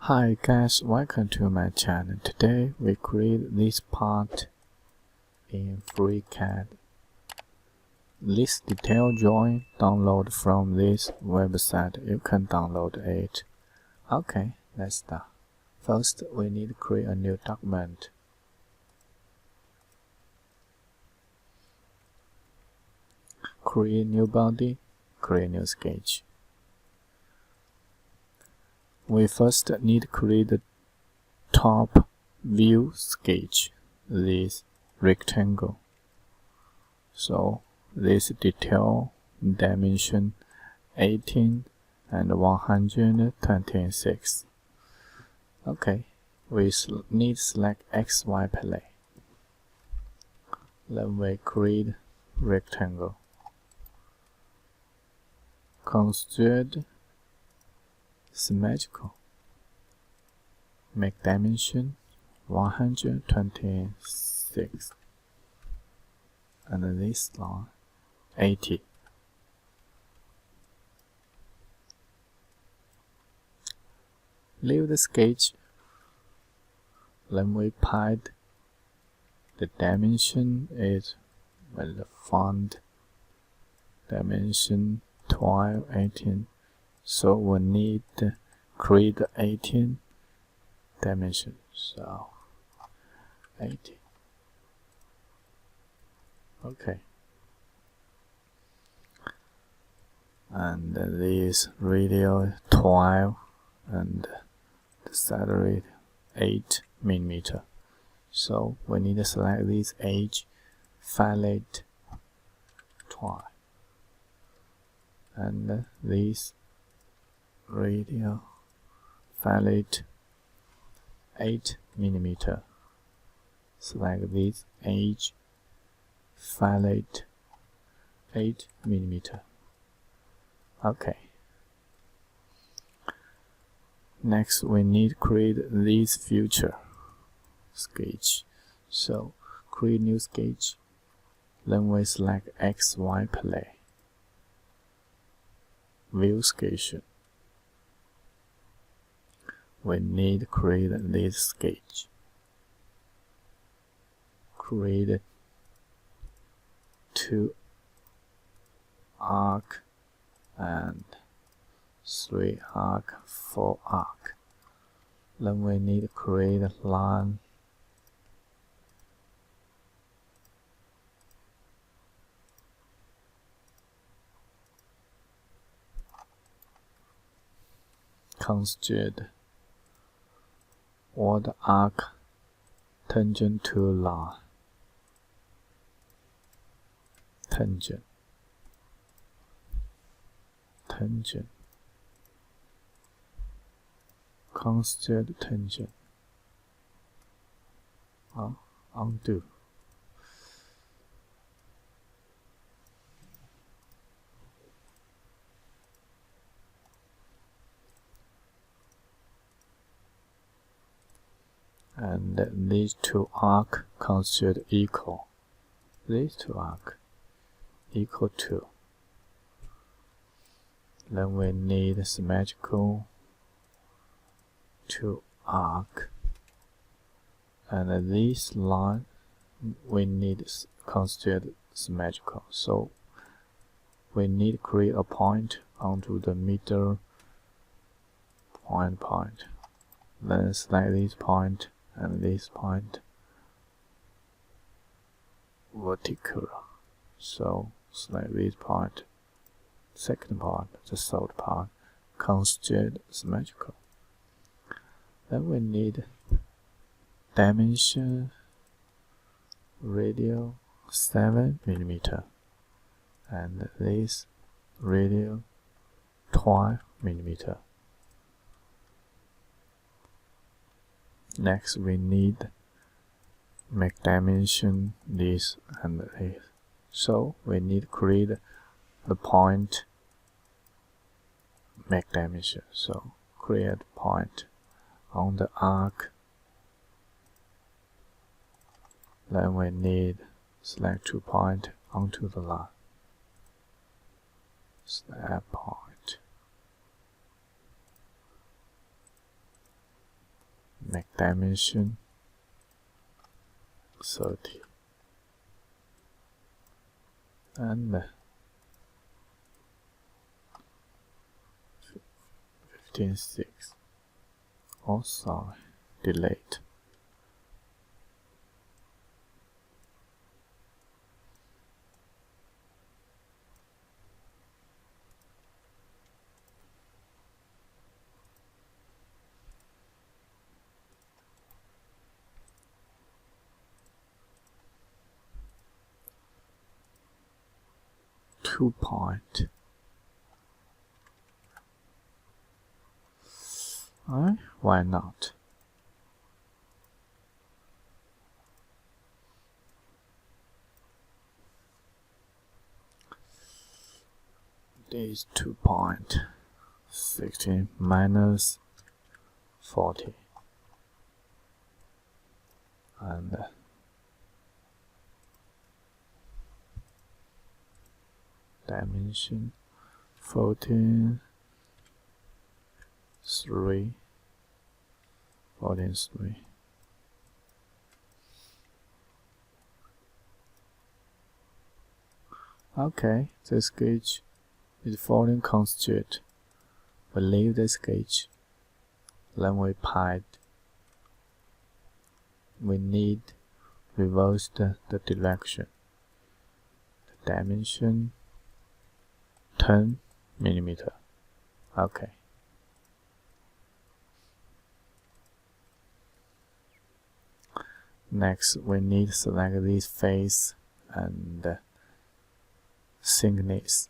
Hi guys, welcome to my channel. Today we create this part in FreeCAD. This detail drawing download from this website. You can download it. Okay, let's start. First, we need to create a new document. Create new body, create new sketch. We first need to create the top view sketch, this rectangle. So this detail dimension 18 and 126. Okay, we need to select XY plane. Then we create rectangle. Construct symmetrical. Make dimension 126 and this line 80. Leave the sketch. Then we pipe the dimension is with the font dimension 12, 18. So we need to create the 18 dimension. So 80. Okay. And this radius 12 and the center 8 mm. So we need to select this edge, fillet 12, and this radius fillet 8 mm. Select this edge, fillet 8 mm. Okay. Next, we need to create this feature sketch. So create new sketch. Then we select XY plane. View sketch. We need to create this sketch. Create 2 arc and 3 arc, 4 arc. Then we need to create a line. Construct all the arc tangent to line. Tangent. Construct tangent. Undo. And these 2 arcs construct equal. These 2 arcs equal to. Then we need symmetrical 2 arc, and this line we need construct symmetrical. So we need to create a point onto the middle point. Then select this point and this point vertical. So select this point, second part, the third part, construct symmetrical. Then we need dimension radius 7 mm and this radius 12 mm. Next, we need make dimension this and this. So we need to create the point, make dimension. So create point on the arc. Then we need select 2 points onto the line. Select point. select dimension 30 and 15.6. Oh, sorry, delete. .2. Why not? This 2.16 minus 40 and dimension 14.3. Okay, the sketch is falling constraint. We leave the sketch. Then we pipe. We need reverse the direction. The dimension 10 millimeter. Okay. Next, we need to select this face and thickness.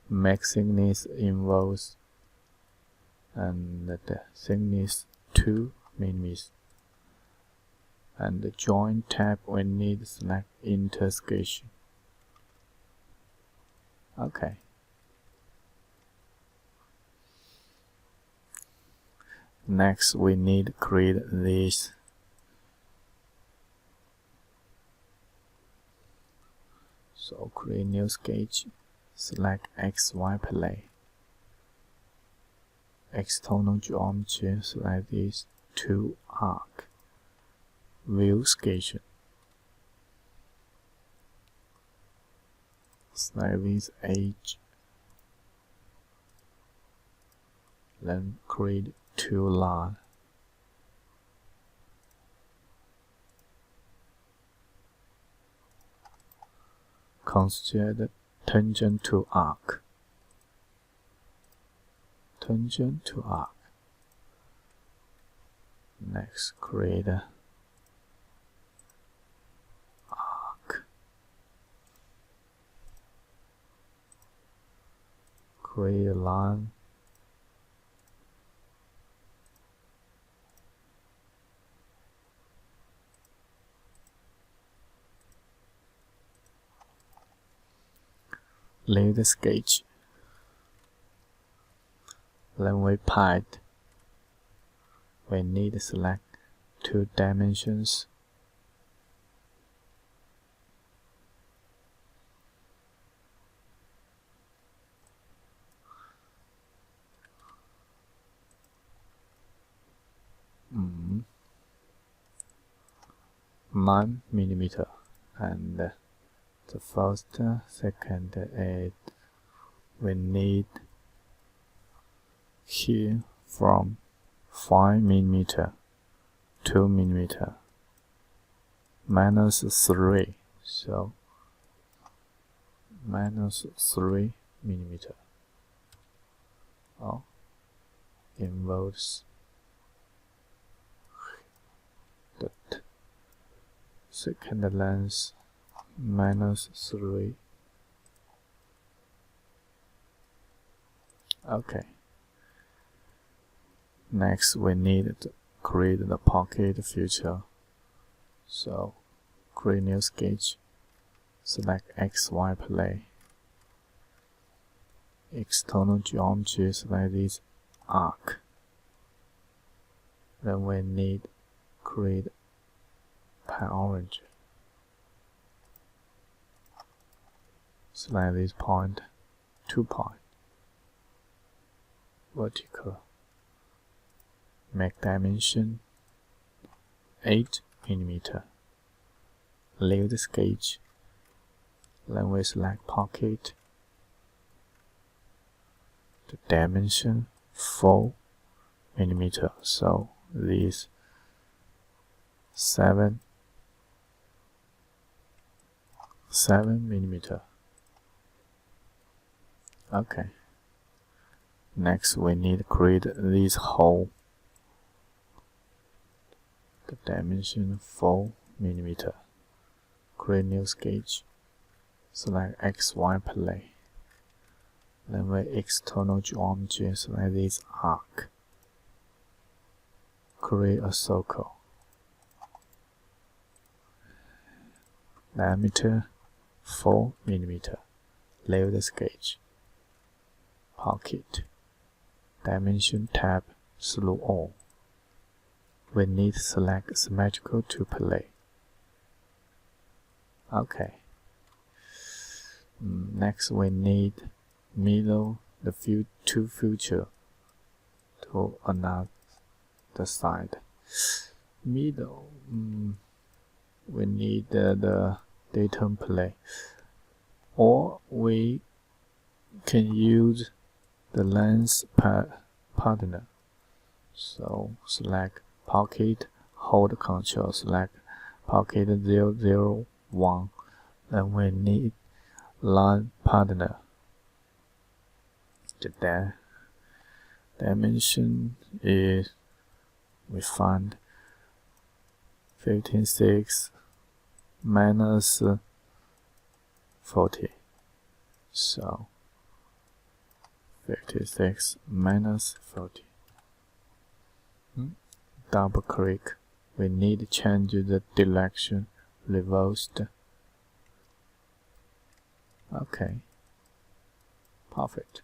Make thickness involves and the thickness 2 millimeters. And the joint tab we need to select intersection. Okay. Next, we need to create this. So create new sketch. Select XY plane. External geometry. Select these 2 arcs. View sketch. Select this edge. Then create 2 lines. Consider tangent to arc. Tangent to arc. Next, create a arc. Create a line. Leave the sketch. Then we pipe. We need to select 2 dimensions. Mm. 9 millimeter and the first, second, and we need here from 5 millimeter, 2 millimeter, minus 3, so minus 3 millimeter. Oh, involves the second length minus 3. Okay. Next, we need to create the pocket feature. So, create new sketch. Select XY plane. External geometry. Select this arc. Then we need create pi orange. Select this point, 2 point, vertical, make dimension 8 mm. Leave the sketch. Then we select pocket. The dimension 4 mm. So this 7 mm. Okay. Next, we need to create this hole. The dimension 4 mm. Create new sketch. Select XY plane. Then we external geometry. Select this arc. Create a circle. Diameter 4 mm. Leave the sketch. Pocket. Dimension tab through all. We need to select symmetrical to plane. Okay. Next, we need middle the two feature to another side. Middle, we need the datum plane, or we can use the lens partner. So select pocket, hold control, select pocket 001. Then we need line partner. The dimension is, we find 15.6 minus 40. So 56 minus 40. Double click. We need to change the direction. Reversed. Okay. Perfect.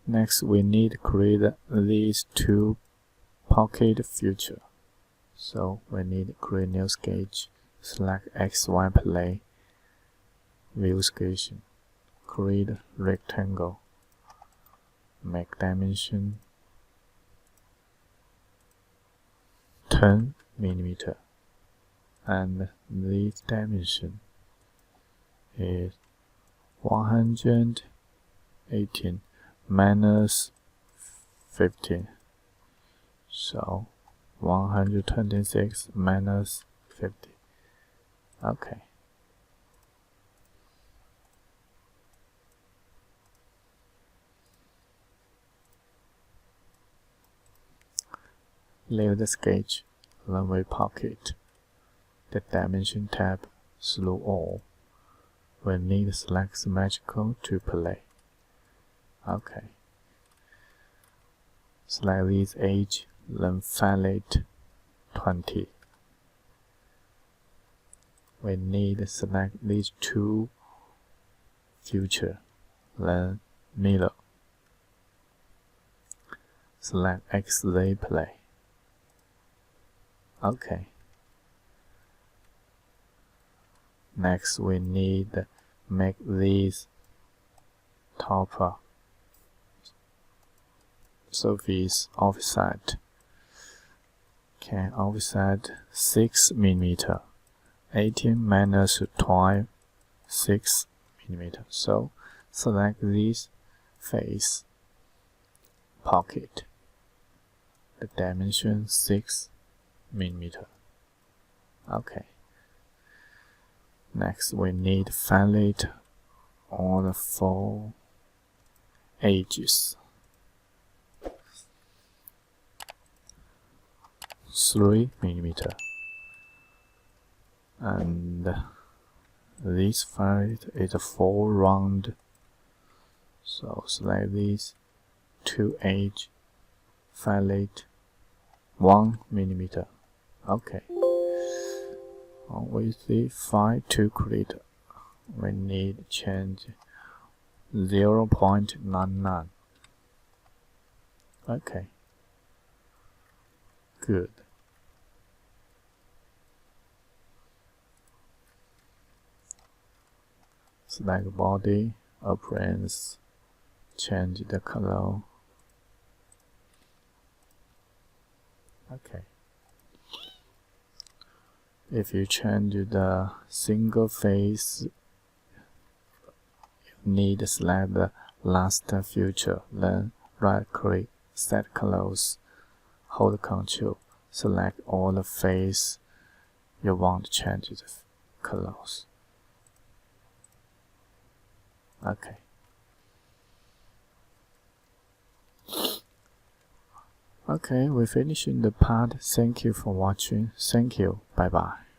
Next, we need to create these two pocket feature. So we need to create new sketch. Select XY plane. View sketch. Create rectangle. Make dimension 10 mm. And this dimension is 118 minus 15. So 126 minus 50. Okay. Leave the sketch, runway pocket. The dimension tab through all. We need to select symmetrical to plane. Okay. Select this edge, then fillet 20. We need to select these two feature, then middle. Select XZ plane. Okay. Next, we need to make this top surface offset. Okay, offset 6 mm. 18 minus 12, 6 mm. So select this face, pocket. The dimension 6 mm. Okay. Next, we need to fillet all the 4 edges. 3 mm. And this fillet is 4 round. So select these 2 edge, fillet 1 mm. Okay. With the file to create, we need to change 0.99. Okay. Good. Select body, appearance, change the color. Okay. If you change the single face, you need to select the last feature, then right-click, set colors, hold Ctrl, select all the face you want to change the colors. Okay. Okay, we're finishing the part. Thank you for watching. Thank you. Bye bye.